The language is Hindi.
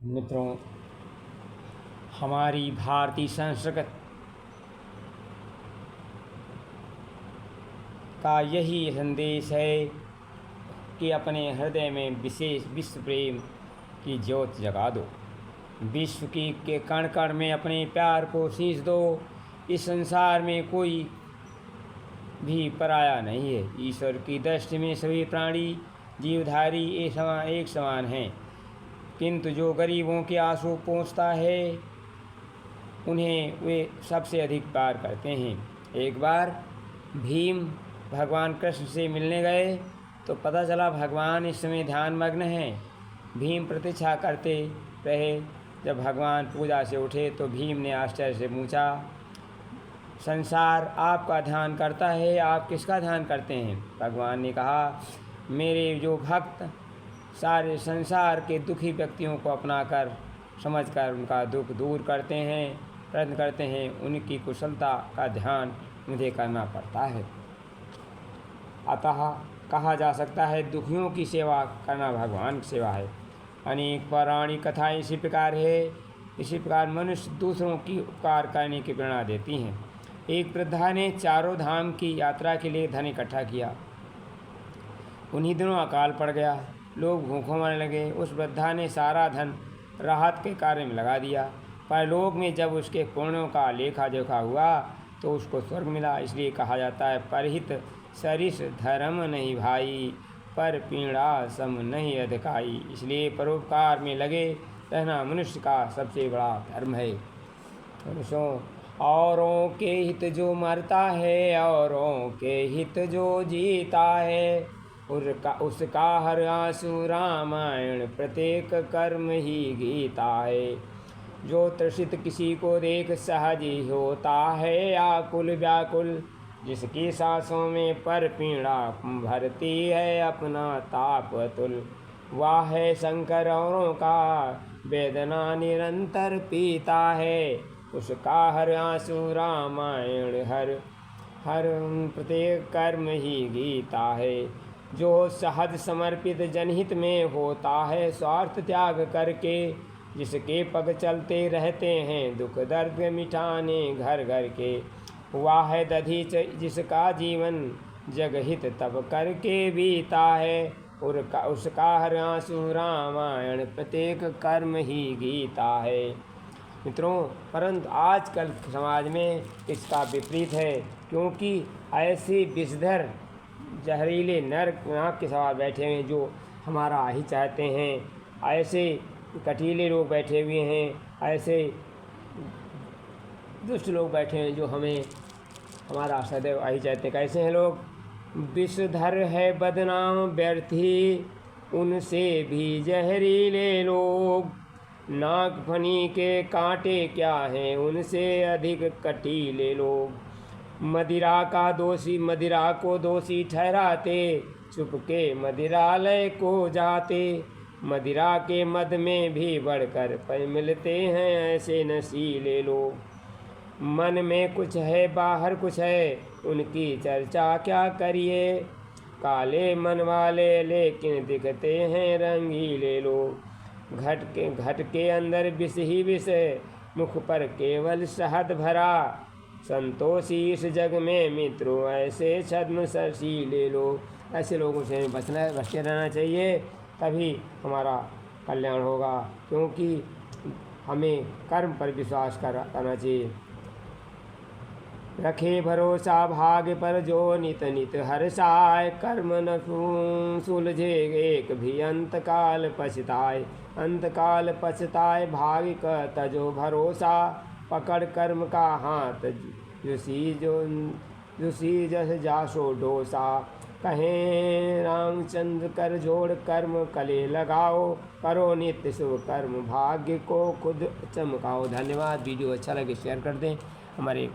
मित्रों, हमारी भारतीय संस्कृति का यही संदेश है कि अपने हृदय में विशेष विश्व प्रेम की ज्योत जगा दो। विश्व की के कण कण में अपने प्यार को सींच दो। इस संसार में कोई भी पराया नहीं है। ईश्वर की दृष्टि में सभी प्राणी जीवधारी एक समान हैं, किंतु जो गरीबों के आंसू पोंछता है उन्हें वे सबसे अधिक प्यार करते हैं। एक बार भीम भगवान कृष्ण से मिलने गए तो पता चला भगवान इस समय ध्यान मग्न हैं। भीम प्रतीक्षा करते रहे। जब भगवान पूजा से उठे तो भीम ने आश्चर्य से पूछा, संसार आपका ध्यान करता है, आप किसका ध्यान करते हैं? भगवान ने कहा, मेरे जो भक्त सारे संसार के दुखी व्यक्तियों को अपनाकर समझकर उनका दुख दूर करते हैं, प्रयत्न करते हैं, उनकी कुशलता का ध्यान मुझे करना पड़ता है। अतः कहा जा सकता है, दुखियों की सेवा करना भगवान की सेवा है। अनेक पौराणिक कथाएँ इसी प्रकार है। इसी प्रकार मनुष्य दूसरों की उपकार करने की प्रेरणा देती हैं। एक वृद्धा ने चारों धाम की यात्रा के लिए धन इकट्ठा किया। उन्हीं दिनों अकाल पड़ गया। लोग भूखों मरने लगे। उस वृद्धा ने सारा धन राहत के कार्य में लगा दिया। परलोक में जब उसके पुण्यों का लेखा जोखा हुआ तो उसको स्वर्ग मिला। इसलिए कहा जाता है, परहित सरिस धर्म नहीं भाई, पर पीड़ा सम नहीं अधिकाई। इसलिए परोपकार में लगे रहना मनुष्य का सबसे बड़ा धर्म है। मनुष्यों, औरों के हित जो मरता है, औरों के हित जो जीता है, उसका हर आंसू रामायण, प्रत्येक कर्म ही गीता है। जो त्रसित किसी को देख सहज ही होता है आकुल व्याकुल, जिसकी सांसों में पर पीड़ा भरती है अपना ताप अतुल। वाह है शंकर औरों का वेदना निरंतर पीता है, उसका हर आंसू रामायण, हर प्रत्येक कर्म ही गीता है। जो सहज समर्पित जनहित में होता है स्वार्थ त्याग करके, जिसके पग चलते रहते हैं दुख दर्द मिटाने घर घर के। हुआ है दधीच जिसका जीवन जगहित तब करके बीता है, और उसका हर आंसू रामायण, प्रत्येक कर्म ही गीता है। मित्रों, परंतु आजकल समाज में इसका विपरीत है, क्योंकि ऐसे विषधर जहरीले नर नाक के सवार बैठे हुए हैं जो हमारा ही चाहते हैं। ऐसे कटीले लोग बैठे हुए हैं, ऐसे दुष्ट लोग बैठे हैं जो हमारा सदैव ही चाहते हैं। कैसे हैं लोग? विषधर है बदनाम व्यर्थी, उनसे भी जहरीले लोग। नाग फनी के कांटे क्या हैं, उनसे अधिक कटीले लोग। मदिरा को दोषी ठहराते, चुपके मदिरालय को जाते। मदिरा के मद में भी बढ़कर मिलते हैं ऐसे नशीले लोग। मन में कुछ है बाहर कुछ है, उनकी चर्चा क्या करिए। काले मन वाले लेकिन दिखते हैं रंगीले लोग। घट के अंदर विष ही विष, मुख पर केवल शहद भरा। संतोषी इस जग में मित्रों ऐसे छद्मशीले लोग। ऐसे लोगों से बचे रहना चाहिए, तभी हमारा कल्याण होगा। क्योंकि हमें कर्म पर विश्वास करना चाहिए। रखे भरोसा भाग्य पर जो नित नित हर्षाय, कर्म न सुलझे एक भी अंतकाल पछताए। अंतकाल पछताए भाग्य का तजो भरोसा, पकड़ कर्म का हाथ जुसी जस जासो डोसा। कहें रामचंद्र कर जोड़ कर्म कले लगाओ, करो नित्य शुभ कर्म भाग्य को खुद चमकाओ। धन्यवाद। वीडियो अच्छा लगे शेयर कर दें। हमारे